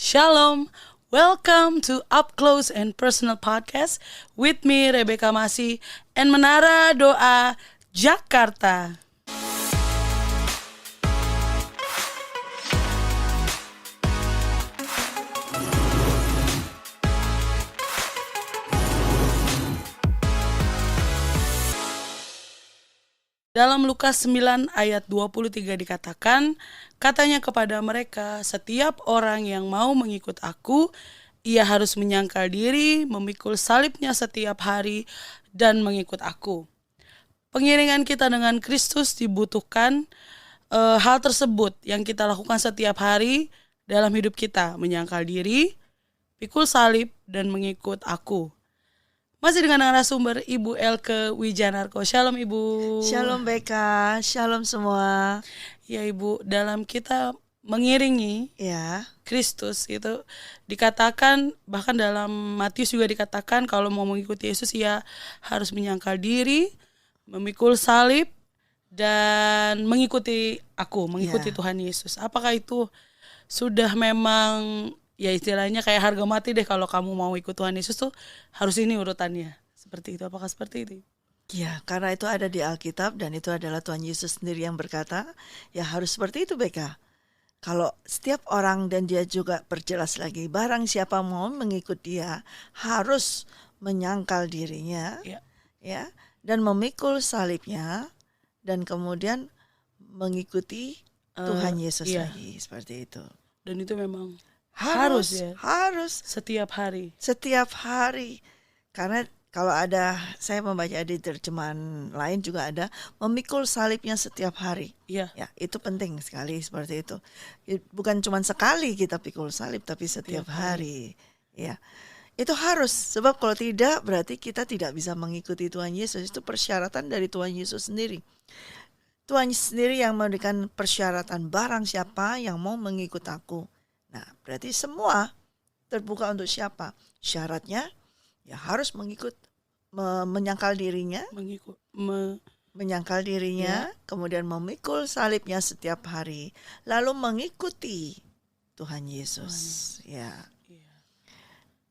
Shalom, welcome to Up Close and Personal Podcast with me Rebecca Masih and Menara Doa Jakarta. Dalam Lukas 9 ayat 23 dikatakan, katanya kepada mereka, setiap orang yang mau mengikut aku, ia harus menyangkal diri, memikul salibnya setiap hari, dan mengikut aku. Pengiringan kita dengan Kristus dibutuhkan hal tersebut yang kita lakukan setiap hari dalam hidup kita, menyangkal diri, pikul salib, dan mengikut aku. Masih dengan narasumber Ibu Elke Wijanarko. Shalom Ibu. Shalom Beka, shalom semua. Ya Ibu, dalam kita mengiringi Kristus itu dikatakan, bahkan dalam Matius juga dikatakan kalau mau mengikuti Yesus ya harus menyangkal diri, memikul salib, dan mengikuti aku, mengikuti Tuhan Yesus. Apakah itu sudah memang ya istilahnya kayak harga mati deh, kalau kamu mau ikut Tuhan Yesus tuh harus ini urutannya. Seperti itu, apakah seperti itu? Ya, karena itu ada di Alkitab dan itu adalah Tuhan Yesus sendiri yang berkata, ya harus seperti itu Beka. Kalau setiap orang, dan dia juga perjelas lagi, barang siapa mau mengikut dia harus menyangkal dirinya, ya, dan memikul salibnya, dan kemudian mengikuti Tuhan Yesus lagi, seperti itu. Dan itu memang harus setiap hari. Karena kalau ada, saya membaca di terjemahan lain juga ada memikul salibnya setiap hari. Ya, itu penting sekali seperti itu. Bukan cuma sekali kita pikul salib, tapi setiap hari. Ya, itu harus, sebab kalau tidak berarti kita tidak bisa mengikuti Tuhan Yesus. Itu persyaratan dari Tuhan Yesus sendiri. Tuhan sendiri yang memberikan persyaratan, barang siapa yang mau mengikut aku. Nah, berarti semua terbuka untuk siapa? Syaratnya ya harus menyangkal dirinya, menyangkal dirinya, kemudian memikul salibnya setiap hari, lalu mengikuti Tuhan Yesus.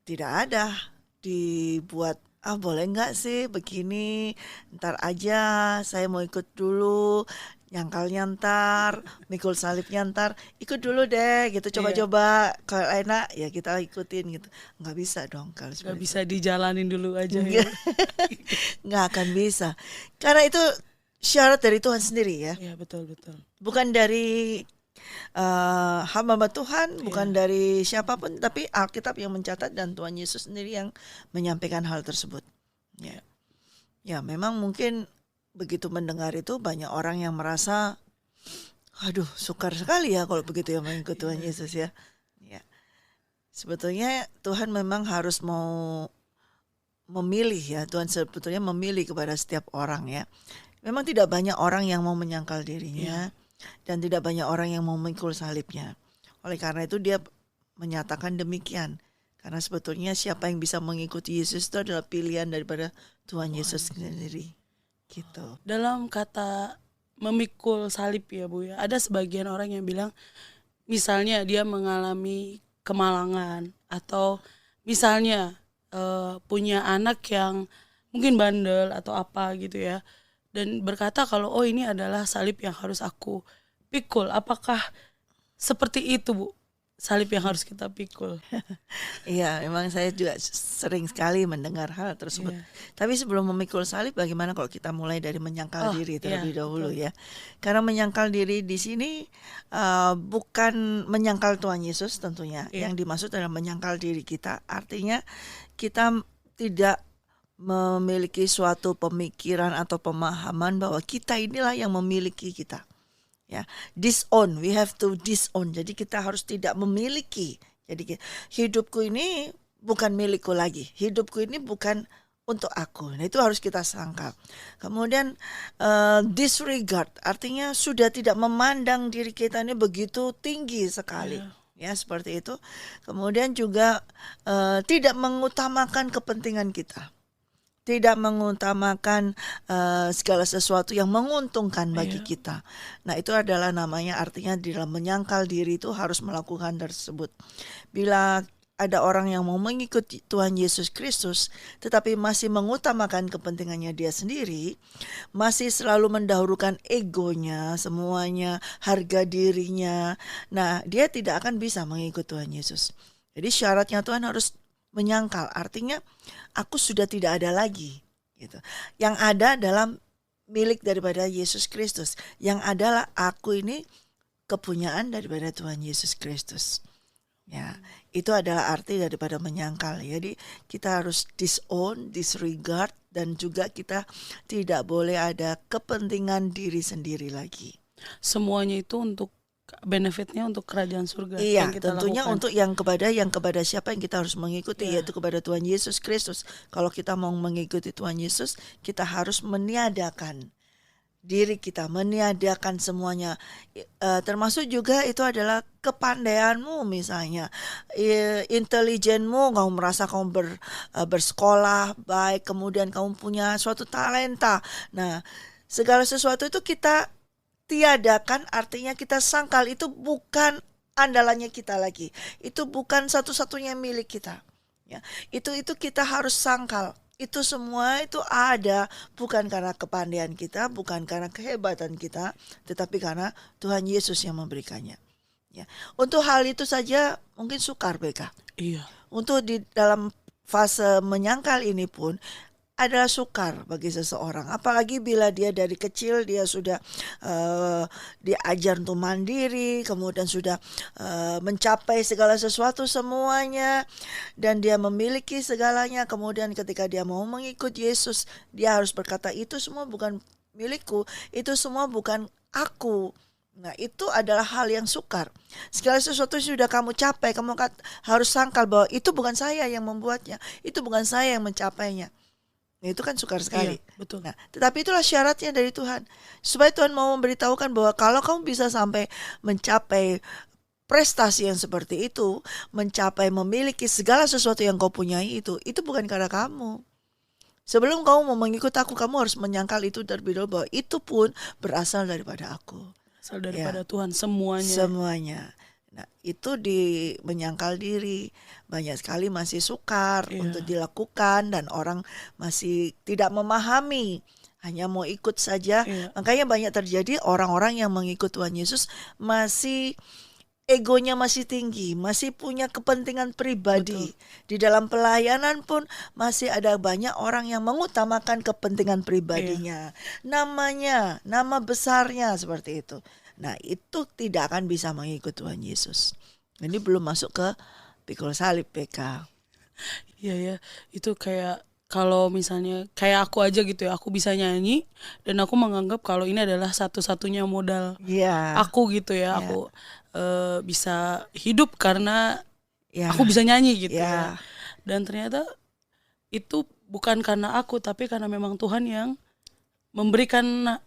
Tidak ada dibuat, boleh nggak sih begini, ntar aja saya mau ikut dulu, nyangkalnya ntar, mikul salibnya ntar, ikut dulu deh gitu, coba-coba, kalau enak ya kita ikutin gitu. Nggak bisa dong kalau nggak bisa dijalanin dulu aja ya. Nggak akan bisa, karena itu syarat dari Tuhan sendiri ya. Iya, betul. Bukan dari hamba Tuhan, bukan dari siapapun, tapi Alkitab yang mencatat dan Tuhan Yesus sendiri yang menyampaikan hal tersebut. Ya, memang mungkin begitu mendengar itu banyak orang yang merasa, aduh sukar sekali ya kalau begitu ya mengikut Tuhan Yesus ya. Sebetulnya Tuhan memang harus mau memilih ya. Tuhan sebetulnya memilih kepada setiap orang ya. Memang tidak banyak orang yang mau menyangkal dirinya dan tidak banyak orang yang mau memikul salibnya. Oleh karena itu dia menyatakan demikian. Karena sebetulnya siapa yang bisa mengikuti Yesus itu adalah pilihan daripada Tuhan Yesus sendiri. Gitu. Dalam kata memikul salib ya Bu ya, ada sebagian orang yang bilang misalnya dia mengalami kemalangan atau misalnya punya anak yang mungkin bandel atau apa gitu ya, dan berkata kalau ini adalah salib yang harus aku pikul. Apakah seperti itu Bu, salib yang harus kita pikul? Iya, memang saya juga sering sekali mendengar hal tersebut. Tapi sebelum memikul salib, bagaimana kalau kita mulai dari menyangkal diri terlebih dahulu ya? Karena menyangkal diri di sini bukan menyangkal Tuhan Yesus tentunya. Yang dimaksud adalah menyangkal diri kita. Artinya kita tidak memiliki suatu pemikiran atau pemahaman bahwa kita inilah yang memiliki kita. Ya, disown, we have to disown. Jadi kita harus tidak memiliki. Jadi hidupku ini bukan milikku lagi. Hidupku ini bukan untuk aku. Nah, itu harus kita sangkal. Kemudian disregard, artinya sudah tidak memandang diri kita ini begitu tinggi sekali. Ya, seperti itu. Kemudian juga tidak mengutamakan kepentingan kita. tidak mengutamakan segala sesuatu yang menguntungkan bagi Iya. kita. Nah, itu adalah namanya artinya di dalam menyangkal diri itu harus melakukan tersebut. Bila ada orang yang mau mengikuti Tuhan Yesus Kristus tetapi masih mengutamakan kepentingannya dia sendiri, masih selalu mendahulukan egonya, semuanya, harga dirinya. Nah, dia tidak akan bisa mengikut Tuhan Yesus. Jadi syaratnya Tuhan harus menyangkal, artinya aku sudah tidak ada lagi gitu. Yang ada dalam milik daripada Yesus Kristus. Yang adalah aku ini kepunyaan daripada Tuhan Yesus Kristus. Ya, itu adalah arti daripada menyangkal. Jadi kita harus disown, disregard, dan juga kita tidak boleh ada kepentingan diri sendiri lagi. Semuanya itu untuk benefitnya untuk kerajaan surga Iya, yang kita tentunya lakukan. untuk yang kepada siapa yang kita harus mengikuti, yaitu kepada Tuhan Yesus Kristus. Kalau kita mau mengikuti Tuhan Yesus, kita harus meniadakan diri kita, meniadakan semuanya. Termasuk juga itu adalah kepandaianmu misalnya, intelijenmu, kamu merasa kamu bersekolah baik, kemudian kamu punya suatu talenta. Nah, segala sesuatu itu kita tiadakan, artinya kita sangkal, itu bukan andalannya kita lagi. Itu bukan satu-satunya milik kita. Ya, itu kita harus sangkal. Itu semua itu ada bukan karena kepandaian kita, bukan karena kehebatan kita, tetapi karena Tuhan Yesus yang memberikannya. Ya. Untuk hal itu saja mungkin sukar BK. Iya. Untuk di dalam fase menyangkal ini pun adalah sukar bagi seseorang, apalagi bila dia dari kecil dia sudah diajar untuk mandiri, kemudian sudah mencapai segala sesuatu semuanya, dan dia memiliki segalanya. Kemudian ketika dia mau mengikut Yesus, dia harus berkata, itu semua bukan milikku, itu semua bukan aku. Nah, itu adalah hal yang sukar. Segala sesuatu yang sudah kamu capai, kamu harus sangkal bahwa itu bukan saya yang membuatnya, itu bukan saya yang mencapainya. Nah, itu kan sukar sekali. Iya, betul. Nah, tetapi itulah syaratnya dari Tuhan. Supaya Tuhan mau memberitahukan bahwa kalau kamu bisa sampai mencapai prestasi yang seperti itu, mencapai memiliki segala sesuatu yang kau punyai itu bukan karena kamu. Sebelum kamu mau mengikut aku, kamu harus menyangkal itu terlebih dahulu bahwa itu pun berasal daripada aku. Asal daripada Tuhan semuanya. Semuanya. Nah, itu di menyangkal diri banyak sekali masih sukar untuk dilakukan, dan orang masih tidak memahami, hanya mau ikut saja. Makanya banyak terjadi orang-orang yang mengikut Tuhan Yesus masih egonya masih tinggi, masih punya kepentingan pribadi. Betul. Di dalam pelayanan pun masih ada banyak orang yang mengutamakan kepentingan pribadinya. Namanya, nama besarnya seperti itu. Nah, itu tidak akan bisa mengikut Tuhan Yesus. Ini belum masuk ke pikul salib PK. Iya ya, itu kayak kalau misalnya kayak aku aja gitu ya, aku bisa nyanyi dan aku menganggap kalau ini adalah satu-satunya modal aku gitu ya. Aku bisa hidup karena aku bisa nyanyi gitu ya. Dan ternyata itu bukan karena aku, tapi karena memang Tuhan yang memberikan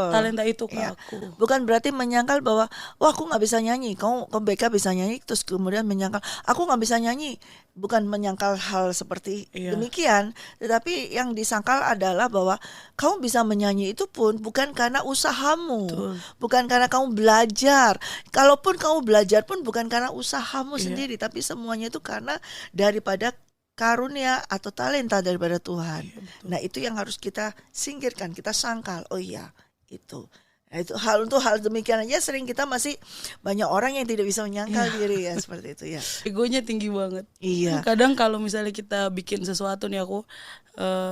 talenta itu ke aku. Bukan berarti menyangkal bahwa wah, aku nggak bisa nyanyi, kamu BK bisa nyanyi, terus kemudian menyangkal aku nggak bisa nyanyi. Bukan menyangkal hal seperti demikian, tetapi yang disangkal adalah bahwa kamu bisa menyanyi itu pun bukan karena usahamu. Betul. Bukan karena kamu belajar. Kalaupun kamu belajar pun bukan karena usahamu sendiri, tapi semuanya itu karena daripada karunia atau talenta daripada Tuhan. Nah, itu yang harus kita singkirkan, kita sangkal. Oh iya, itu. Nah, itu untuk hal demikian aja sering kita masih banyak orang yang tidak bisa menyangkal diri ya seperti itu ya. Egonya tinggi banget. Iya. Kadang kalau misalnya kita bikin sesuatu nih, aku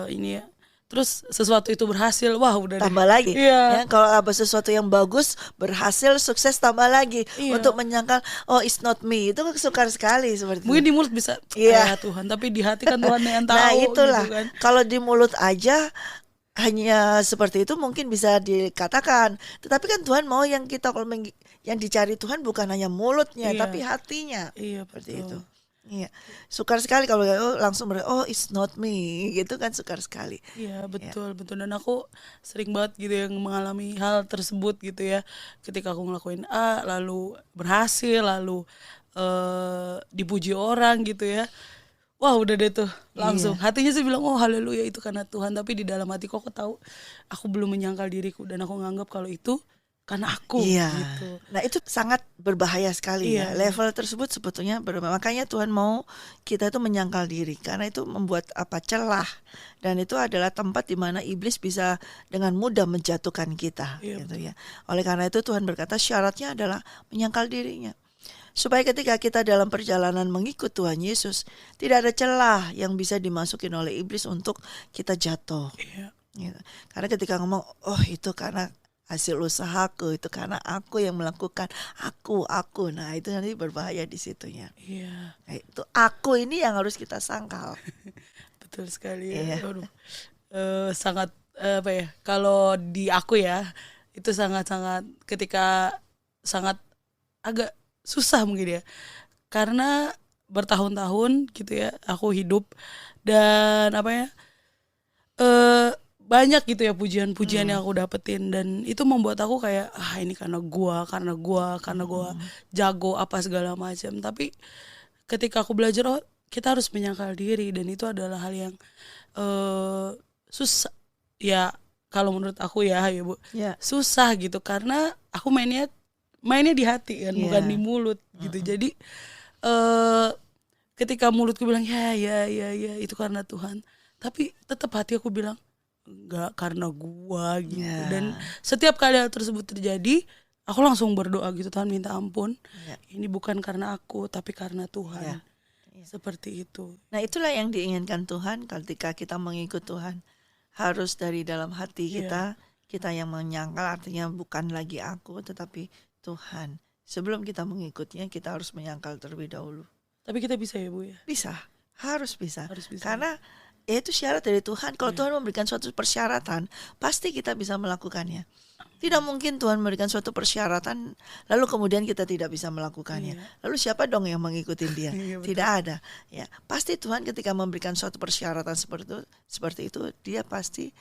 ini ya, terus sesuatu itu berhasil, wah udah tambah lagi. Ya, kalau ada sesuatu yang bagus, berhasil, sukses, tambah lagi. Untuk menyangkal, oh it's not me, itu sukar sekali seperti mungkin itu. Di mulut bisa ya Tuhan, tapi di hati kan Tuhan yang tahu. Nah, itulah gitu kan. Kalau di mulut aja hanya seperti itu mungkin bisa dikatakan, tetapi kan Tuhan mau yang kita yang dicari Tuhan bukan hanya mulutnya, tapi hatinya. Seperti itu. Iya, sukar sekali kalau langsung oh it's not me, gitu kan, sukar sekali. Iya, betul. Dan aku sering banget gitu yang mengalami hal tersebut gitu ya. Ketika aku ngelakuin A, lalu berhasil, lalu dipuji orang gitu ya. wah udah deh tuh langsung. Iya. Hatinya sih bilang, oh haleluya itu karena Tuhan. Tapi di dalam hatiku aku tahu aku belum menyangkal diriku. Dan aku nganggap kalau itu karena aku Iya. gitu. Nah, itu sangat berbahaya sekali ya. Iya, Level tersebut sebetulnya makanya Tuhan mau kita itu menyangkal diri karena itu membuat celah, dan itu adalah tempat di mana iblis bisa dengan mudah menjatuhkan kita iya gitu betul. ya. Oleh karena itu Tuhan berkata syaratnya adalah menyangkal dirinya. Supaya ketika kita dalam perjalanan mengikut Tuhan Yesus, tidak ada celah yang bisa dimasukin oleh iblis untuk kita jatuh. Iya, Gitu. Karena ketika ngomong, oh itu karena hasil usahaku, itu karena aku yang melakukan, aku. Nah itu nanti berbahaya di situnya. iya. Nah, itu aku ini yang harus kita sangkal. Betul sekali ya. Iya. Aduh. Sangat apa ya? Kalau di aku ya, itu sangat-sangat ketika sangat agak susah mungkin ya. Karena bertahun-tahun gitu ya aku hidup dan apa ya? eh Banyak gitu ya pujian-pujian yang aku dapetin dan itu membuat aku kayak ini karena gua jago apa segala macam. Tapi ketika aku belajar, oh kita harus menyangkal diri dan itu adalah hal yang susah ya, kalau menurut aku ya Bu, Ya. susah gitu karena aku mainnya di hati kan, bukan di Iya. mulut gitu. Jadi eh ketika mulutku bilang ya itu karena Tuhan, tapi tetap hati aku bilang enggak karena gua gitu. Ya. Dan setiap kali hal tersebut terjadi, aku langsung berdoa gitu, Tuhan minta ampun. Ya. Ini bukan karena aku, tapi karena Ya. Tuhan. Seperti itu. Nah itulah yang diinginkan Tuhan ketika kita mengikut Tuhan. Harus dari dalam hati kita yang menyangkal, artinya bukan lagi aku tetapi Tuhan. Sebelum kita mengikutnya kita harus menyangkal terlebih dahulu. Tapi kita bisa ya Bu ya. Bisa, harus bisa. Harus bisa. Karena itu syarat dari Tuhan. Kalau Tuhan memberikan suatu persyaratan, pasti kita bisa melakukannya. Tidak mungkin Tuhan memberikan suatu persyaratan, lalu kemudian kita tidak bisa melakukannya. Lalu siapa dong yang mengikuti dia? Tidak ada. Ya, pasti Tuhan ketika memberikan suatu persyaratan seperti itu, dia pasti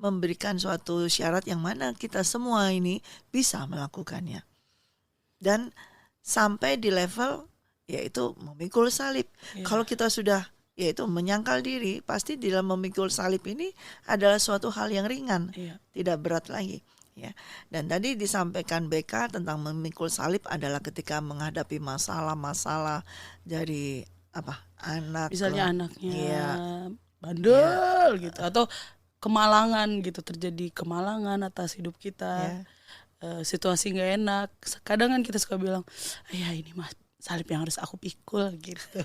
memberikan suatu syarat yang mana kita semua ini bisa melakukannya. Dan sampai di level yaitu memikul salib. Kalau kita sudah yaitu menyangkal diri, pasti di dalam memikul salib ini adalah suatu hal yang ringan, tidak berat lagi. Ya. Dan tadi disampaikan BK tentang memikul salib adalah ketika menghadapi masalah-masalah dari anak, misalnya anaknya Ya. bandel gitu, atau kemalangan gitu, terjadi kemalangan atas hidup kita. Situasi nggak enak, kadang kan kita suka bilang, ya ini mas salib yang harus aku pikul gitu.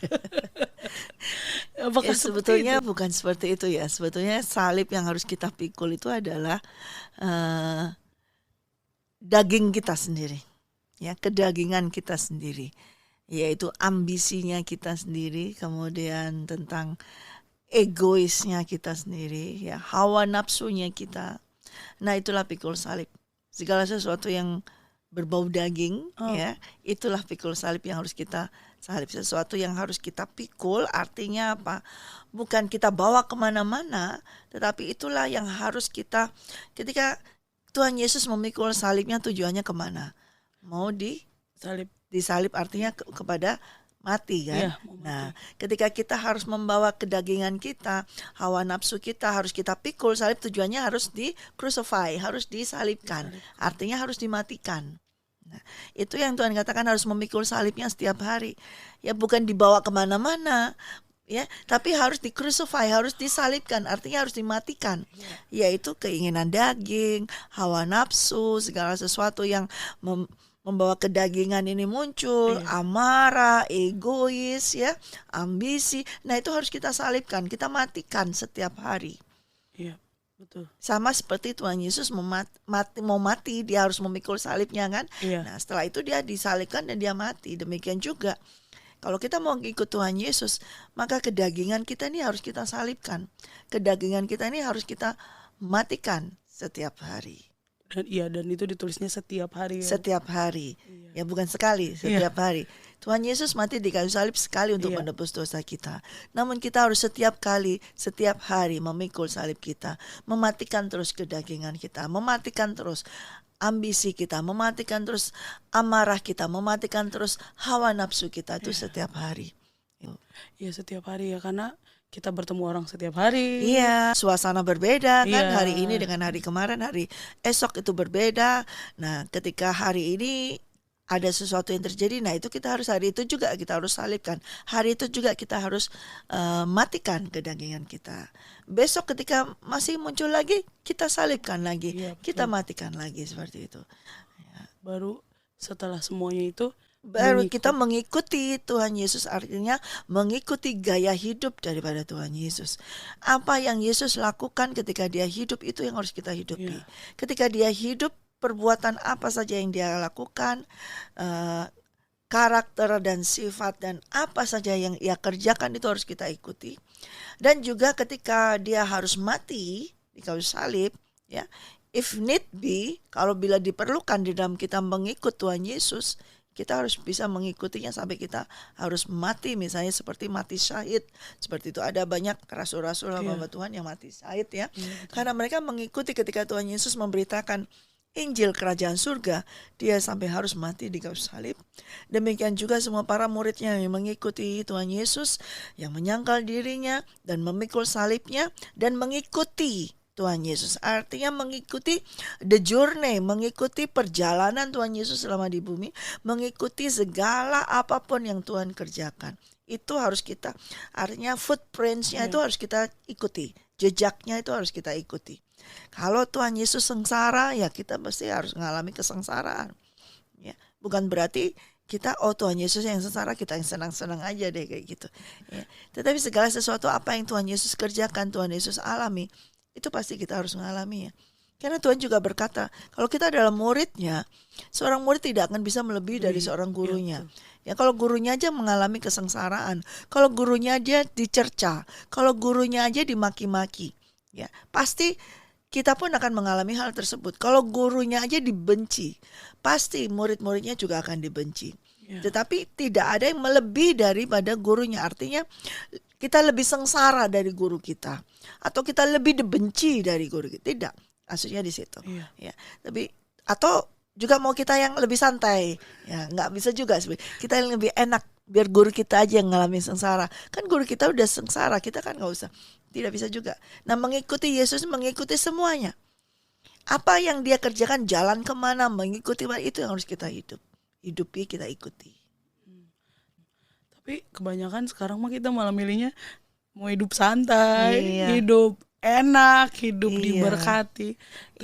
Apakah sebetulnya bukan seperti itu ya. Sebetulnya salib yang harus kita pikul itu adalah daging kita sendiri, ya, kedagingan kita sendiri, yaitu ambisinya kita sendiri, kemudian tentang egoisnya kita sendiri, ya, hawa nafsunya kita. Nah itulah pikul salib. Segala sesuatu yang berbau daging, ya, itulah pikul salib yang harus kita salib. Sesuatu yang harus kita pikul artinya apa? Bukan kita bawa kemana-mana, tetapi itulah yang harus kita, ketika Tuhan Yesus memikul salibnya tujuannya kemana? Mau disalib artinya kepada mati kan? Nah, ketika kita harus membawa kedagingan kita, hawa nafsu kita harus kita pikul salib, tujuannya harus di crucify, harus disalibkan. Artinya harus dimatikan. Nah, itu yang Tuhan katakan harus memikul salibnya setiap hari. Ya bukan dibawa kemana-mana, ya, tapi harus di crucify, harus disalibkan, artinya harus dimatikan. Yaitu keinginan daging, hawa nafsu, segala sesuatu yang membawa kedagingan ini muncul, amarah, egois, ya, ambisi. Nah itu harus kita salibkan, kita matikan setiap hari. Iya, betul. Sama seperti Tuhan Yesus mau mati, dia harus memikul salibnya kan. Nah setelah itu dia disalibkan dan dia mati. Demikian juga kalau kita mau ikut Tuhan Yesus, maka kedagingan kita ini harus kita salibkan. Kedagingan kita ini harus kita matikan setiap hari. Dan itu ditulisnya setiap hari. Setiap hari. Ya bukan sekali, setiap hari. Tuhan Yesus mati di kayu salib sekali untuk menebus dosa kita. Namun kita harus setiap kali, setiap hari memikul salib kita, mematikan terus kedagingan kita, mematikan terus ambisi kita, mematikan terus amarah kita, mematikan terus hawa nafsu kita itu setiap hari. Iya, setiap hari ya, karena kita bertemu orang setiap hari. Iya, suasana berbeda kan, Iya. hari ini dengan hari kemarin, hari esok itu berbeda. Nah, ketika hari ini ada sesuatu yang terjadi, nah itu kita harus hari itu juga kita harus salibkan. Hari itu juga kita harus matikan kedagingan kita. Besok ketika masih muncul lagi, kita salibkan lagi, Iya, kita betul. matikan lagi seperti itu. Baru setelah semuanya itu Baru mengikut. kita mengikuti Tuhan Yesus, artinya mengikuti gaya hidup daripada Tuhan Yesus. Apa yang Yesus lakukan ketika dia hidup itu yang harus kita hidupi. Iya. Ketika dia hidup, perbuatan apa saja yang dia lakukan, karakter dan sifat dan apa saja yang ia kerjakan itu harus kita ikuti. Dan juga ketika dia harus mati di kayu salib, ya, if need be, kalau bila diperlukan di dalam kita mengikut Tuhan Yesus, kita harus bisa mengikutinya sampai kita harus mati, misalnya seperti mati syahid. Seperti itu ada banyak rasul-rasul hamba Tuhan yang mati syahid ya. Karena mereka mengikuti ketika Tuhan Yesus memberitakan Injil kerajaan surga, dia sampai harus mati di kayu salib. Demikian juga semua para muridnya yang mengikuti Tuhan Yesus, yang menyangkal dirinya dan memikul salibnya dan mengikuti Tuhan Yesus. Artinya mengikuti the journey, mengikuti perjalanan Tuhan Yesus selama di bumi, mengikuti segala apapun yang Tuhan kerjakan. Itu harus kita, artinya footprints-nya itu harus kita ikuti, jejaknya itu harus kita ikuti. Kalau Tuhan Yesus sengsara, ya kita pasti harus mengalami kesengsaraan. Ya, bukan berarti kita, oh Tuhan Yesus yang sengsara, kita yang senang-senang aja deh kayak gitu. Ya. Tetapi segala sesuatu apa yang Tuhan Yesus kerjakan, Tuhan Yesus alami, itu pasti kita harus mengalami ya. Karena Tuhan juga berkata, kalau kita adalah muridnya, seorang murid tidak akan bisa melebihi dari seorang gurunya. Ya, kalau gurunya aja mengalami kesengsaraan, kalau gurunya aja dicerca, kalau gurunya aja dimaki-maki, ya pasti kita pun akan mengalami hal tersebut. Kalau gurunya aja dibenci, pasti murid-muridnya juga akan dibenci. Tetapi tidak ada yang melebihi daripada gurunya. Artinya kita lebih sengsara dari guru kita, atau kita lebih dibenci dari guru kita. Tidak, maksudnya di situ. Ya, tapi atau juga mau kita yang lebih santai, ya nggak bisa juga. Kita yang lebih enak, biar guru kita aja yang ngalamin sengsara. Kan guru kita udah sengsara, kita kan nggak usah. Tidak bisa juga. Nah, mengikuti Yesus, mengikuti semuanya. Apa yang dia kerjakan, jalan kemana, mengikuti, itu yang harus kita hidupi, kita ikuti. Tapi kebanyakan sekarang mah kita malah milihnya mau hidup santai, Iya. hidup enak, hidup Iya. diberkati.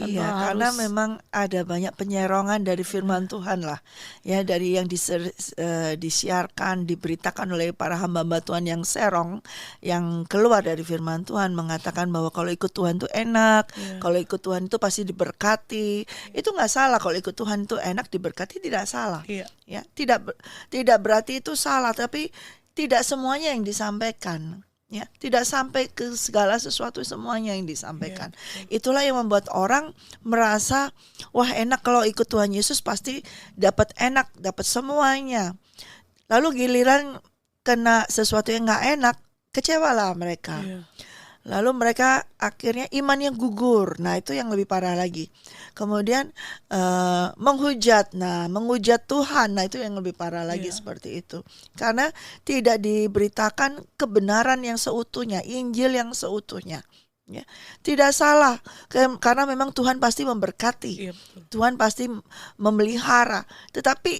Iya, karena memang ada banyak penyerongan dari firman Tuhan lah. Ya, dari yang disiarkan, diberitakan oleh para hamba-hamba Tuhan yang serong, yang keluar dari firman Tuhan mengatakan bahwa kalau ikut Tuhan itu enak, kalau ikut Tuhan itu pasti diberkati. Itu nggak salah, kalau ikut Tuhan itu enak, diberkati, tidak salah. Ya, tidak berarti itu salah, tapi tidak semuanya yang disampaikan. Ya, tidak sampai ke segala sesuatu semuanya yang disampaikan. Itulah yang membuat orang merasa, wah enak kalau ikut Tuhan Yesus pasti dapat enak, dapat semuanya. Lalu giliran kena sesuatu yang nggak enak, kecewalah mereka. Lalu mereka akhirnya imannya gugur. Nah, itu yang lebih parah lagi. Kemudian menghujat Tuhan. Nah, itu yang lebih parah lagi seperti itu. Karena tidak diberitakan kebenaran yang seutuhnya, Injil yang seutuhnya. Ya. Tidak salah, karena memang Tuhan pasti memberkati. Tuhan pasti memelihara. Tetapi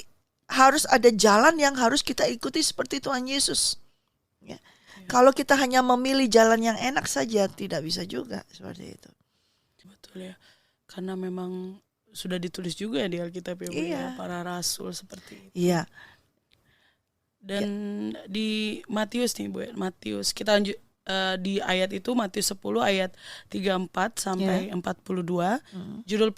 harus ada jalan yang harus kita ikuti seperti Tuhan Yesus. Ya. Kalau kita hanya memilih jalan yang enak saja, tidak bisa juga seperti itu. Betul ya, karena memang sudah ditulis juga ya di Alkitab ya, para rasul seperti itu. Iya. Dan di Matius nih Bu, Matius kita lanjut di ayat itu, Matius 10 ayat 34 sampai 42. Judul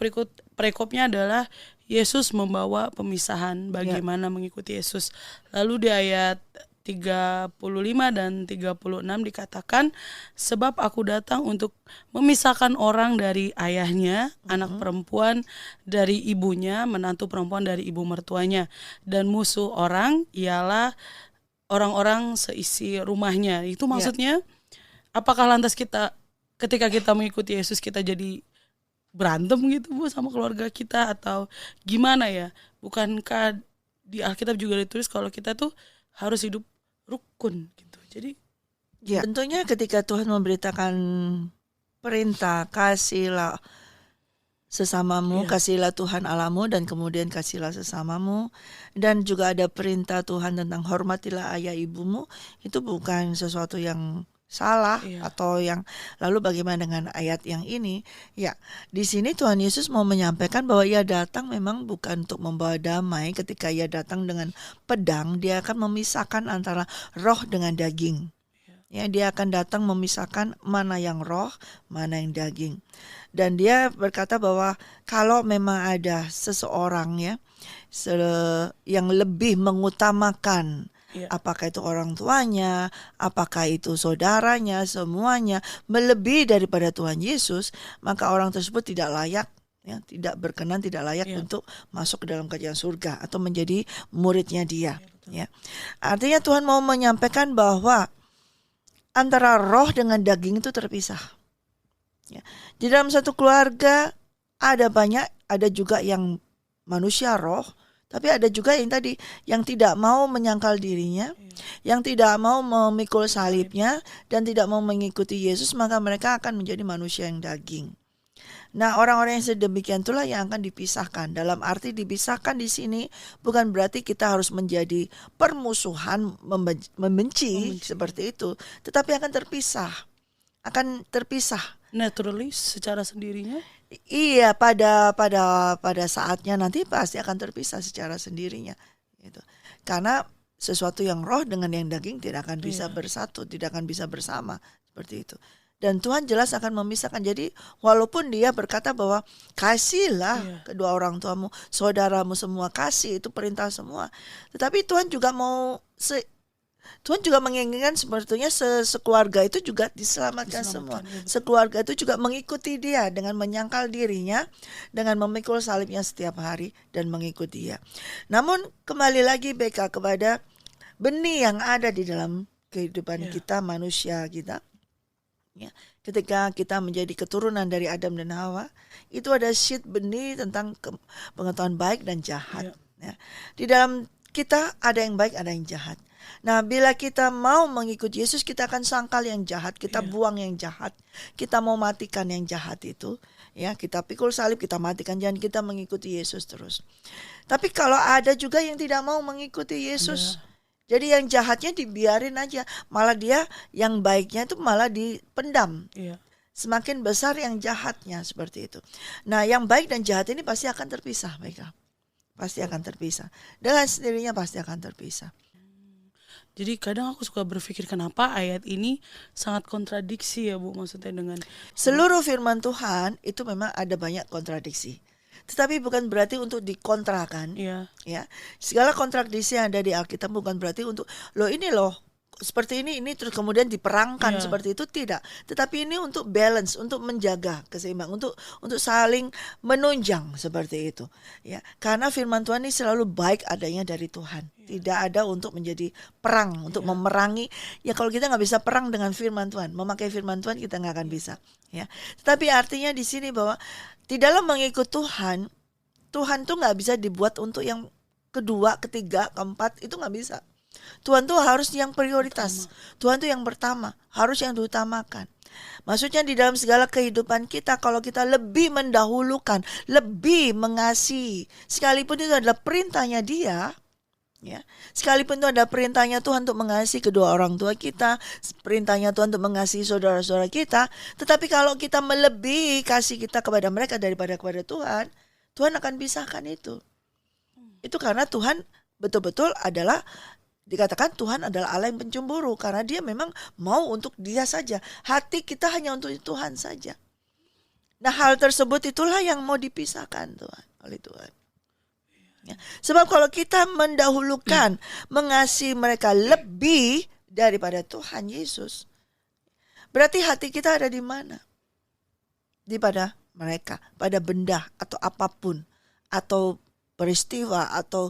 perikopnya adalah Yesus membawa pemisahan, bagaimana mengikuti Yesus. Lalu di ayat 35 dan 36 dikatakan, sebab aku datang untuk memisahkan orang dari ayahnya, anak perempuan dari ibunya, menantu perempuan dari ibu mertuanya, dan musuh orang ialah orang-orang seisi rumahnya. Itu maksudnya, apakah lantas kita ketika kita mengikuti Yesus kita jadi berantem gitu Bu sama keluarga kita, atau gimana ya? Bukankah di Alkitab juga ditulis kalau kita tuh harus hidup rukun gitu. Jadi Ya, tentunya ketika Tuhan memberitakan perintah, kasihlah sesamamu, kasihlah Tuhan Allahmu, dan kemudian kasihlah sesamamu, dan juga ada perintah Tuhan tentang hormatilah ayah ibumu, itu bukan sesuatu yang salah atau yang lalu bagaimana dengan ayat yang ini? Ya, di sini Tuhan Yesus mau menyampaikan bahwa ia datang memang bukan untuk membawa damai. Ketika ia datang dengan pedang, dia akan memisahkan antara roh dengan daging. Ya, dia akan datang memisahkan mana yang roh, mana yang daging. Dan dia berkata bahwa kalau memang ada seseorang ya yang lebih mengutamakan apakah itu orang tuanya, apakah itu saudaranya, semuanya melebihi daripada Tuhan Yesus, maka orang tersebut tidak layak, ya, tidak berkenan, tidak layak untuk masuk ke dalam kerajaan surga atau menjadi muridnya dia. Ya, artinya Tuhan mau menyampaikan bahwa antara roh dengan daging itu terpisah. Ya. Di dalam satu keluarga ada juga yang manusia roh, tapi ada juga yang tadi yang tidak mau menyangkal dirinya, yang tidak mau memikul salibnya dan tidak mau mengikuti Yesus, maka mereka akan menjadi manusia yang daging. Nah, orang-orang yang sedemikian itulah yang akan dipisahkan. Dalam arti dipisahkan di sini bukan berarti kita harus menjadi permusuhan, membenci seperti itu, tetapi akan terpisah. Naturally secara sendirinya. Iya, pada saatnya nanti pasti akan terpisah secara sendirinya gitu. Karena sesuatu yang roh dengan yang daging tidak akan bisa bersatu, tidak akan bisa bersama seperti itu. Dan Tuhan jelas akan memisahkan. Jadi walaupun dia berkata bahwa kasihlah kedua orang tuamu, saudaramu semua, kasih itu perintah semua. Tetapi Tuhan juga menginginkan sebetulnya sekeluarga itu juga diselamatkan semua. Sekeluarga itu juga mengikuti dia dengan menyangkal dirinya, dengan memikul salibnya setiap hari dan mengikuti dia. Namun kembali lagi BK kepada benih yang ada di dalam kehidupan kita, manusia kita. Ya, ketika kita menjadi keturunan dari Adam dan Hawa, itu ada seed benih tentang pengetahuan baik dan jahat. Ya. Di dalam kita ada yang baik, ada yang jahat. Nah, bila kita mau mengikuti Yesus, kita akan sangkal yang jahat, kita buang yang jahat, kita mau matikan yang jahat itu. Ya, kita pikul salib, kita matikan, jangan kita mengikuti Yesus terus. Tapi kalau ada juga yang tidak mau mengikuti Yesus, jadi yang jahatnya dibiarin aja, malah dia yang baiknya itu malah dipendam. Semakin besar yang jahatnya seperti itu. Nah, yang baik dan jahat ini pasti akan terpisah, mereka. Pasti akan terpisah. Dengan sendirinya pasti akan terpisah. Jadi kadang aku suka berpikir kenapa ayat ini sangat kontradiksi ya Bu, maksudnya dengan seluruh firman Tuhan itu memang ada banyak kontradiksi. Tetapi bukan berarti untuk dikontrakan. Ya. Segala kontradiksi yang ada di Alkitab bukan berarti untuk seperti ini terus kemudian diperangkan seperti itu, tidak. Tetapi ini untuk balance, untuk menjaga keseimbangan, untuk saling menunjang seperti itu. Ya, karena firman Tuhan ini selalu baik adanya dari Tuhan. Tidak ada untuk menjadi perang, untuk memerangi. Ya, kalau kita nggak bisa perang dengan firman Tuhan, memakai firman Tuhan kita nggak akan bisa. Ya, tetapi artinya di sini bahwa di dalam mengikut Tuhan tuh nggak bisa dibuat untuk yang kedua, ketiga, keempat, itu nggak bisa. Tuhan tuh harus yang prioritas. Tuhan tuh yang pertama, harus yang diutamakan. Maksudnya di dalam segala kehidupan kita, kalau kita lebih mendahulukan, lebih mengasihi, sekalipun itu adalah perintahnya Dia, ya, sekalipun itu ada perintahnya Tuhan untuk mengasihi kedua orang tua kita, perintahnya Tuhan untuk mengasihi saudara-saudara kita, tetapi kalau kita melebihi kasih kita kepada mereka daripada kepada Tuhan, Tuhan akan pisahkan itu. Itu karena Tuhan betul-betul adalah, dikatakan Tuhan adalah Allah yang pencemburu, karena Dia memang mau untuk Dia saja. Hati kita hanya untuk Tuhan saja. Nah, hal tersebut itulah yang mau dipisahkan oleh Tuhan. Ya. Sebab kalau kita mendahulukan mengasihi mereka lebih daripada Tuhan Yesus, berarti hati kita ada di mana? Pada mereka, pada benda atau apapun, atau peristiwa, atau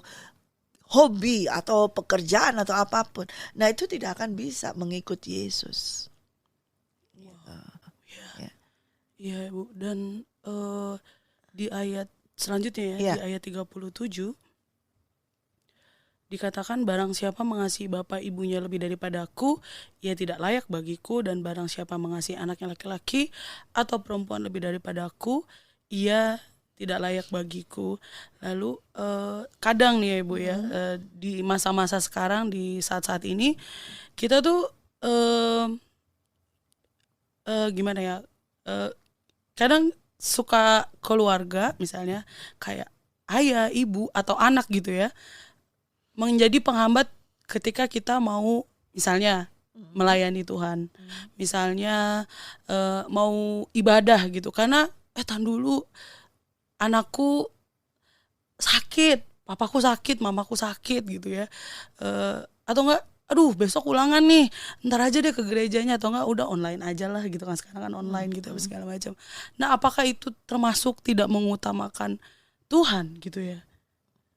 hobi, atau pekerjaan, atau apapun. Nah, itu tidak akan bisa mengikuti Yesus. Iya, Bu. Dan di ayat selanjutnya di ayat 37, dikatakan barang siapa mengasihi bapak ibunya lebih daripada aku, ia tidak layak bagiku, dan barang siapa mengasihi anaknya laki-laki atau perempuan lebih daripada aku, ia tidak layak bagiku. Lalu kadang nih ya Ibu ya, di masa-masa sekarang, di saat-saat ini kita tuh gimana ya, kadang suka keluarga misalnya kayak ayah, ibu atau anak gitu ya, menjadi penghambat ketika kita mau misalnya melayani Tuhan, misalnya mau ibadah gitu, karena tahan dulu, anakku sakit, papaku sakit, mamaku sakit gitu ya, atau enggak, aduh besok ulangan nih, ntar aja deh ke gerejanya, atau enggak udah online aja lah gitu kan, sekarang kan online gitu segala macam. Nah, apakah itu termasuk tidak mengutamakan Tuhan gitu ya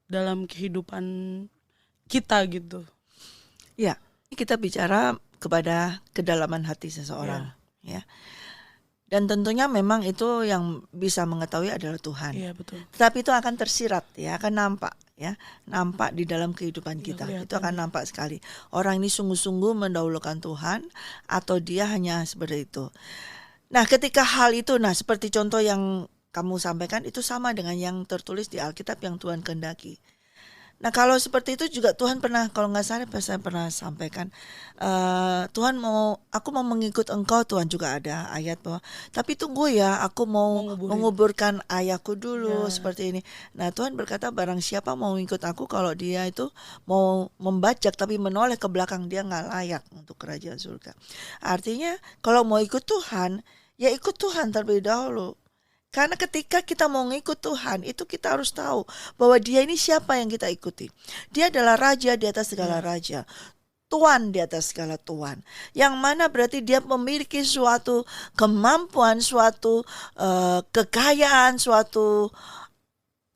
dalam kehidupan kita gitu? Ya, kita bicara kepada kedalaman hati seseorang, ya. Dan tentunya memang itu yang bisa mengetahui adalah Tuhan. Iya, betul. Tetapi itu akan tersirat, ya, akan nampak, ya, nampak di dalam kehidupan kita. Itu akan nampak sekali. Orang ini sungguh-sungguh mendahulukan Tuhan atau dia hanya seperti itu. Nah, ketika hal itu, seperti contoh yang kamu sampaikan itu sama dengan yang tertulis di Alkitab yang Tuhan kehendaki. Nah, kalau seperti itu juga Tuhan pernah, kalau nggak salah saya pernah sampaikan, Tuhan aku mau mengikut Engkau. Tuhan juga ada ayat bahwa, tapi tunggu ya, aku mau menguburkan ayahku dulu, seperti ini. Nah, Tuhan berkata barang siapa mau ikut aku, kalau dia itu mau membajak tapi menoleh ke belakang, dia nggak layak untuk kerajaan surga. Artinya kalau mau ikut Tuhan, ya ikut Tuhan terlebih dahulu. Karena ketika kita mau ngikut Tuhan, itu kita harus tahu bahwa dia ini siapa yang kita ikuti. Dia adalah raja di atas segala raja, tuan di atas segala tuan. Yang mana berarti dia memiliki suatu kemampuan, suatu kekayaan, suatu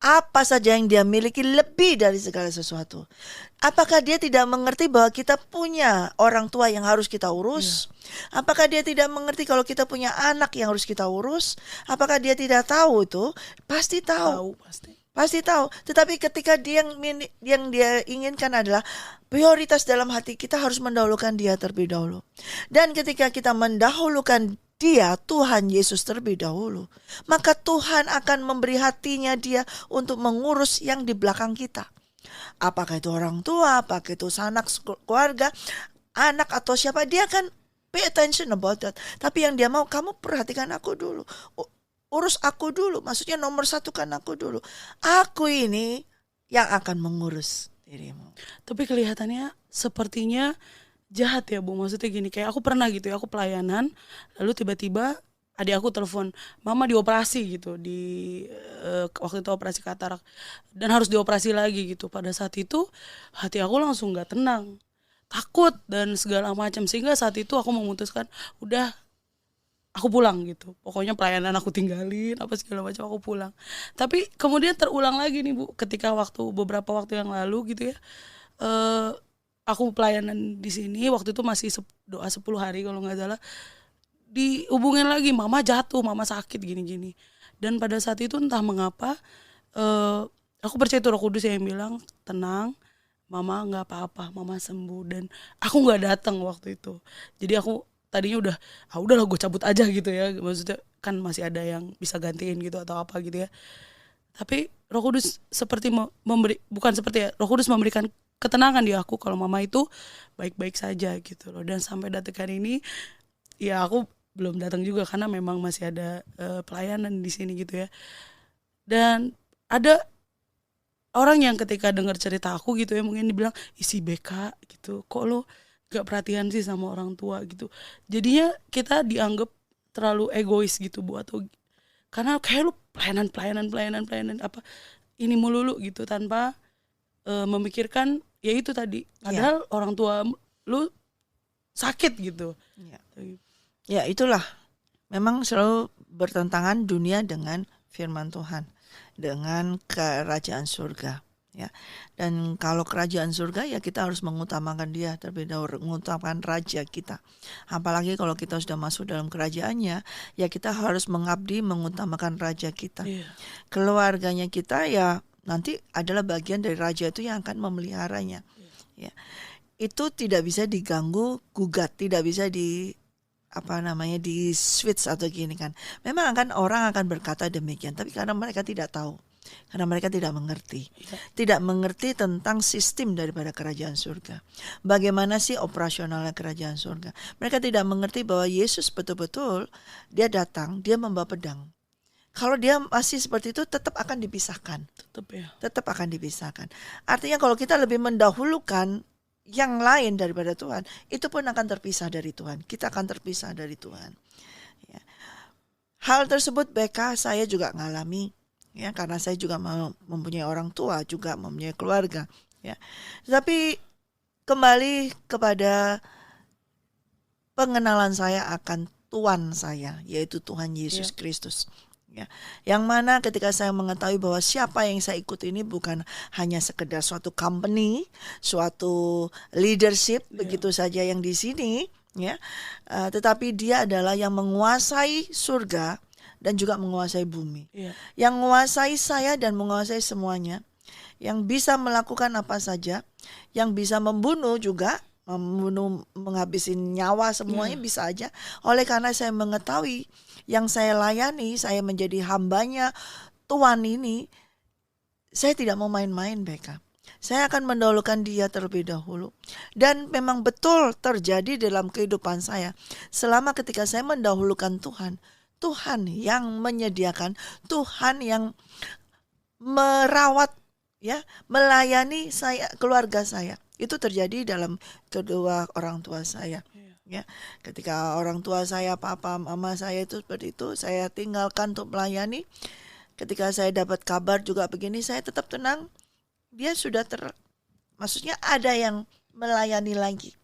apa saja yang dia miliki lebih dari segala sesuatu. Apakah dia tidak mengerti bahwa kita punya orang tua yang harus kita urus? Apakah dia tidak mengerti kalau kita punya anak yang harus kita urus? Apakah dia tidak tahu itu? Pasti tahu. Pasti tahu. Tetapi ketika yang dia inginkan adalah prioritas dalam hati, kita harus mendahulukan dia terlebih dahulu. Dan ketika kita mendahulukan dia, Tuhan Yesus terlebih dahulu, maka Tuhan akan memberi hatinya dia untuk mengurus yang di belakang kita. Apakah itu orang tua, apakah itu sanak keluarga, anak atau siapa, dia akan pay attention about that. Tapi yang dia mau, kamu perhatikan aku dulu, urus aku dulu, maksudnya nomor satukan aku dulu. Aku ini yang akan mengurus dirimu. Tapi kelihatannya sepertinya jahat ya Bu, maksudnya gini, kayak aku pernah gitu ya, aku pelayanan, lalu tiba-tiba adik aku telepon, mama dioperasi gitu, waktu itu operasi katarak, dan harus dioperasi lagi gitu. Pada saat itu hati aku langsung gak tenang, takut dan segala macam, sehingga saat itu aku memutuskan, udah aku pulang gitu, pokoknya pelayanan aku tinggalin, apa segala macam, aku pulang. Tapi kemudian terulang lagi nih Bu, ketika beberapa waktu yang lalu gitu ya, aku pelayanan di sini, waktu itu masih doa 10 hari kalau nggak salah, dihubungin lagi, mama jatuh, mama sakit gini-gini. Dan pada saat itu entah mengapa, aku percaya itu Roh Kudus yang bilang, tenang, mama nggak apa-apa, mama sembuh. Dan aku nggak datang waktu itu. Jadi aku tadinya udahlah gue cabut aja gitu ya, maksudnya kan masih ada yang bisa gantiin gitu atau apa gitu ya. Tapi Roh Kudus seperti Roh Kudus memberikan ketenangan di aku kalau mama itu baik-baik saja gitu loh. Dan sampai detik hari ini ya aku belum datang juga karena memang masih ada pelayanan di sini gitu ya. Dan ada orang yang ketika dengar cerita aku gitu ya, mungkin dibilang, isi BK gitu, kok lo gak perhatian sih sama orang tua gitu. Jadinya kita dianggap terlalu egois gitu Bu, atau karena kayak lu pelayanan apa ini melulu gitu, tanpa memikirkan ya itu tadi, padahal orang tua lu sakit gitu. Ya itulah, memang selalu bertentangan dunia dengan firman Tuhan, dengan kerajaan surga. Ya, dan kalau kerajaan surga ya kita harus mengutamakan dia terlebih dahulu, mengutamakan raja kita. Apalagi kalau kita sudah masuk dalam kerajaannya, ya kita harus mengabdi, mengutamakan raja kita. Keluarganya kita ya nanti adalah bagian dari raja itu yang akan memeliharanya. Ya. Itu tidak bisa diganggu gugat, tidak bisa di di switch atau gini kan. Memang orang akan berkata demikian, tapi karena mereka tidak tahu. Karena mereka tidak mengerti. Tidak mengerti tentang sistem daripada kerajaan surga. Bagaimana sih operasionalnya kerajaan surga. Mereka tidak mengerti bahwa Yesus betul-betul dia datang, dia membawa pedang. Kalau dia masih seperti itu tetap akan dipisahkan. Tetap akan dipisahkan. Artinya kalau kita lebih mendahulukan yang lain daripada Tuhan, itu pun akan terpisah dari Tuhan. Kita akan terpisah dari Tuhan. Ya. Hal tersebut BK saya juga ngalami. Ya, karena saya juga mempunyai orang tua, juga mempunyai keluarga. Ya. Tapi kembali kepada pengenalan saya akan Tuhan saya, yaitu Tuhan Yesus Kristus. Ya. Yang mana ketika saya mengetahui bahwa siapa yang saya ikut ini bukan hanya sekedar suatu company, suatu leadership begitu saja yang di sini, ya, tetapi dia adalah yang menguasai surga dan juga menguasai bumi, yang menguasai saya dan menguasai semuanya, yang bisa melakukan apa saja, yang bisa membunuh juga, menghabisin nyawa semuanya bisa aja. Oleh karena saya mengetahui yang saya layani, saya menjadi hambanya Tuhan ini, saya tidak mau main-main BK. Saya akan mendahulukan dia terlebih dahulu. Dan memang betul terjadi dalam kehidupan saya. Selama ketika saya mendahulukan Tuhan, Tuhan yang menyediakan, Tuhan yang merawat, ya, melayani saya, keluarga saya. Itu terjadi dalam kedua orang tua saya. Ya, ketika orang tua saya, papa, mama saya itu seperti itu, saya tinggalkan untuk melayani. Ketika saya dapat kabar juga begini, saya tetap tenang. Dia sudah maksudnya ada yang melayani lagi.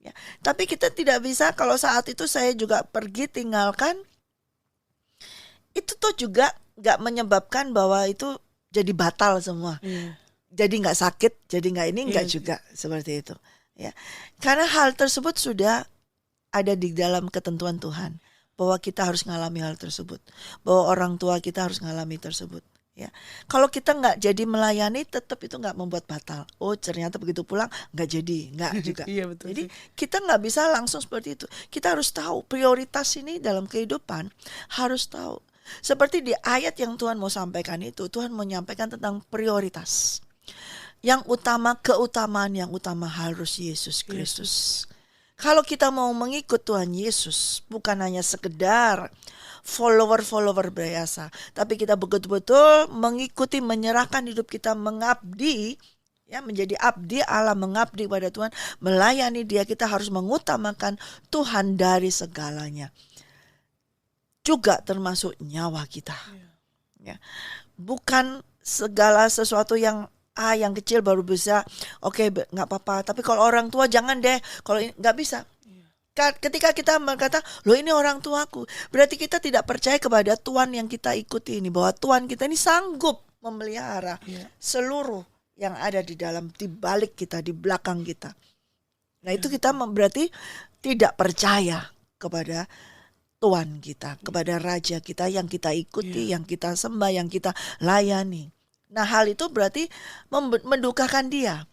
Ya, tapi kita tidak bisa kalau saat itu saya juga pergi tinggalkan. Itu tuh juga gak menyebabkan bahwa itu jadi batal semua. Jadi gak sakit, jadi gak ini, gak juga seperti itu. Ya, karena hal tersebut sudah ada di dalam ketentuan Tuhan. Bahwa kita harus ngalami hal tersebut. Bahwa orang tua kita harus ngalami tersebut. Ya, kalau kita gak jadi melayani tetap itu gak membuat batal. Oh ternyata begitu pulang gak jadi, gak juga. Iya, betul. Jadi kita gak bisa langsung seperti itu. Kita harus tahu prioritas ini dalam kehidupan. Harus tahu. Seperti di ayat yang Tuhan mau sampaikan itu, Tuhan mau menyampaikan tentang prioritas. Yang utama, keutamaan yang utama harus Yesus Kristus. Kalau kita mau mengikut Tuhan Yesus, bukan hanya sekedar follower-follower biasa, tapi kita betul-betul mengikuti, menyerahkan hidup kita, mengabdi, ya, menjadi abdi Allah, mengabdi pada Tuhan, melayani Dia. Kita harus mengutamakan Tuhan dari segalanya. Juga termasuk nyawa kita. Ya. Bukan segala sesuatu yang yang kecil baru bisa, oke, nggak apa-apa. Tapi kalau orang tua jangan deh, kalau nggak bisa. Ketika kita berkata, loh ini orang tuaku, berarti kita tidak percaya kepada Tuhan yang kita ikuti ini, bahwa Tuhan kita ini sanggup memelihara seluruh yang ada di dalam, di balik kita, di belakang kita. Nah itu kita berarti tidak percaya kepada Tuhan kita, kepada Raja kita yang kita ikuti, yang kita sembah, yang kita layani. Nah hal itu berarti mendukakan Dia.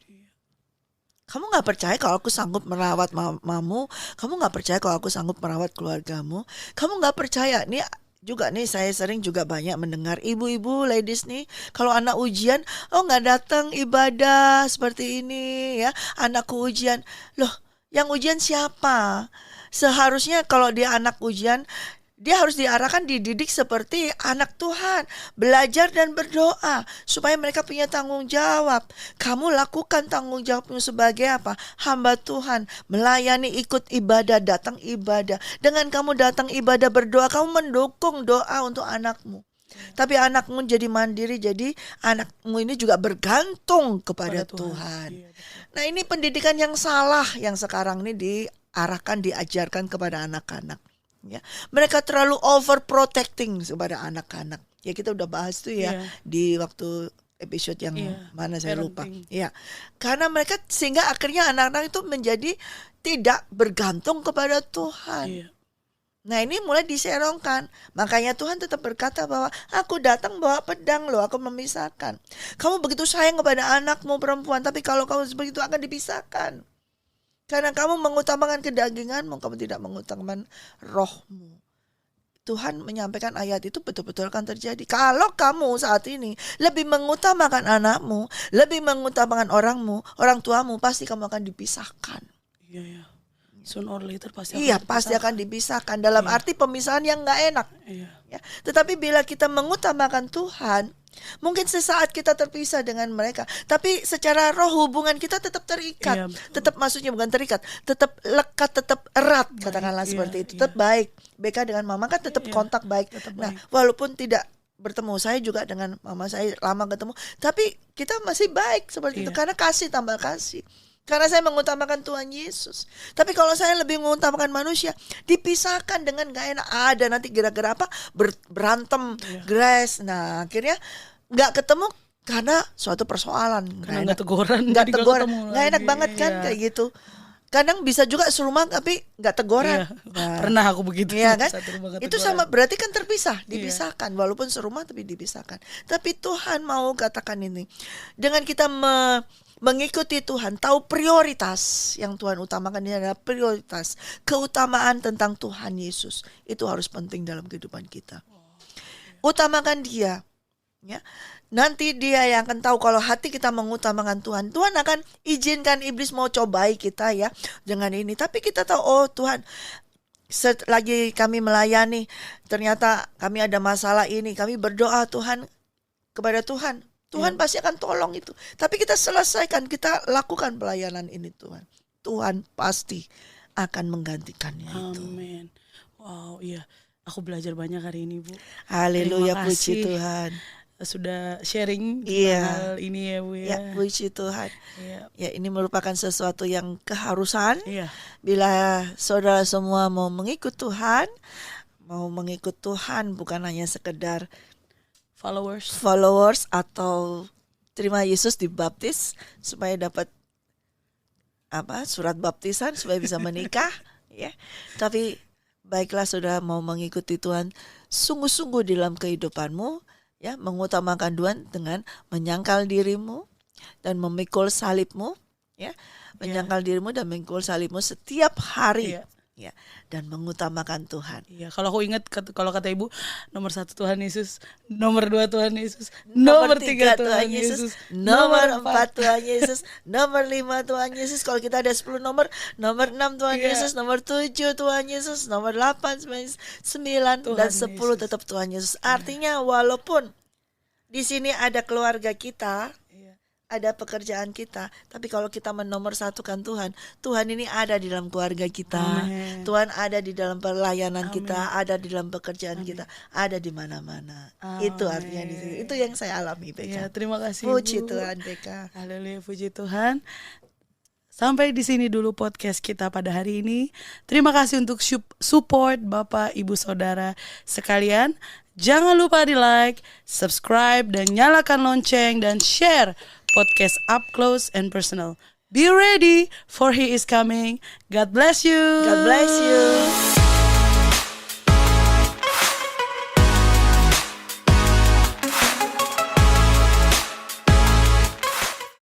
Kamu gak percaya kalau aku sanggup merawat mamamu, kamu gak percaya kalau aku sanggup merawat keluargamu, kamu gak percaya. Nih juga nih saya sering juga banyak mendengar ibu-ibu ladies nih, kalau anak ujian, oh gak datang ibadah seperti ini ya, anakku ujian. Loh yang ujian siapa? Seharusnya kalau dia anak ujian, dia harus diarahkan, dididik seperti anak Tuhan. Belajar dan berdoa supaya mereka punya tanggung jawab. Kamu lakukan tanggung jawabmu sebagai apa? Hamba Tuhan, melayani, ikut ibadah, datang ibadah. Dengan kamu datang ibadah, berdoa, kamu mendukung doa untuk anakmu. Tapi anakmu jadi mandiri, jadi anakmu ini juga bergantung kepada Tuhan. Nah ini pendidikan yang salah yang sekarang ini diarahkan, diajarkan kepada anak-anak. Ya, mereka terlalu overprotecting kepada anak-anak. Ya kita udah bahas tuh ya di waktu episode yang mana saya lupa. Ya, karena mereka sehingga akhirnya anak-anak itu menjadi tidak bergantung kepada Tuhan. Nah ini mulai diserongkan. Makanya Tuhan tetap berkata bahwa aku datang bawa pedang loh, aku memisahkan. Kamu begitu sayang kepada anakmu perempuan, tapi kalau kamu seperti itu akan dipisahkan. Karena kamu mengutamakan kedaginganmu, kamu tidak mengutamakan rohmu. Tuhan menyampaikan ayat itu betul-betul akan terjadi. Kalau kamu saat ini lebih mengutamakan anakmu, lebih mengutamakan orang tuamu, pasti kamu akan dipisahkan. Iya, iya. Soon or later pasti pasti akan dipisahkan. Dalam arti pemisahan yang gak enak. Iya. Ya. Tetapi bila kita mengutamakan Tuhan, mungkin sesaat kita terpisah dengan mereka, tapi secara roh hubungan kita tetap terikat. Iya, tetap maksudnya bukan terikat, tetap lekat, tetap erat, katakanlah seperti itu. Tetap baik. BK dengan mama kan tetap kontak baik. Nah, walaupun tidak bertemu, saya juga dengan mama saya lama ketemu, tapi kita masih baik seperti itu karena kasih tambah kasih. Karena saya mengutamakan Tuhan Yesus. Tapi kalau saya lebih mengutamakan manusia, dipisahkan dengan gak enak. Ada nanti gara-gara apa? Berantem, Grace. Nah akhirnya gak ketemu karena suatu persoalan. Karena gak teguran. Gak teguran. Gak enak banget kan kayak gitu. Kadang bisa juga serumah tapi gak teguran. Nah, pernah aku begitu. Iya kan? Itu sama berarti kan terpisah, dipisahkan. Walaupun serumah tapi dipisahkan. Tapi Tuhan mau katakan ini. Dengan kita mengikuti Tuhan, tahu prioritas yang Tuhan utamakan, ini adalah prioritas keutamaan tentang Tuhan Yesus. Itu harus penting dalam kehidupan kita. Utamakan Dia, ya. Nanti Dia yang akan tahu kalau hati kita mengutamakan Tuhan. Tuhan akan izinkan iblis mau cobai kita ya dengan ini. Tapi kita tahu, oh Tuhan, lagi kami melayani, ternyata kami ada masalah ini. Kami berdoa Tuhan kepada Tuhan. Tuhan pasti akan tolong itu. Tapi kita selesaikan, kita lakukan pelayanan ini Tuhan. Tuhan pasti akan menggantikannya itu. Amin. Wow, iya. Aku belajar banyak hari ini, Bu. Haleluya, puji Tuhan. Sudah sharing hal ini ya, Bu ya. Ya, puji Tuhan. Iya. Ya, ini merupakan sesuatu yang keharusan. Iya. Bila saudara semua mau mengikut Tuhan, bukan hanya sekedar followers atau terima Yesus dibaptis supaya dapat surat baptisan supaya bisa menikah ya. Tapi baiklah saudara mau mengikuti Tuhan sungguh-sungguh dalam kehidupanmu ya, mengutamakan Tuhan dengan menyangkal dirimu dan memikul salibmu ya. Menyangkal dirimu dan memikul salibmu setiap hari. Ya, dan mengutamakan Tuhan. Iya, kalau aku ingat kalau kata Ibu, nomor 1 Tuhan Yesus, nomor 2 Tuhan Yesus, nomor 3 Tuhan Yesus, nomor 4 Tuhan Yesus, nomor 5 Tuhan Yesus. Kalau kita ada 10 nomor 6 Tuhan Yesus, nomor 7 Tuhan Yesus, nomor 8, 9 dan 10 tetap Tuhan Yesus. Artinya walaupun di sini ada keluarga kita, ada pekerjaan kita, tapi kalau kita menomorsatukan Tuhan, Tuhan ini ada di dalam keluarga kita. Amen. Tuhan ada di dalam pelayanan kita, ada di dalam pekerjaan kita, ada di mana-mana. Itu artinya di sini. Itu yang saya alami, Beka. Ya, terima kasih, puji Bu. Tuhan, Beka. Haleluya, puji Tuhan. Sampai di sini dulu podcast kita pada hari ini. Terima kasih untuk support Bapak, Ibu, Saudara sekalian. Jangan lupa di like, subscribe, dan nyalakan lonceng dan share podcast Up Close and Personal. Be ready for He is coming. God bless you. God bless you.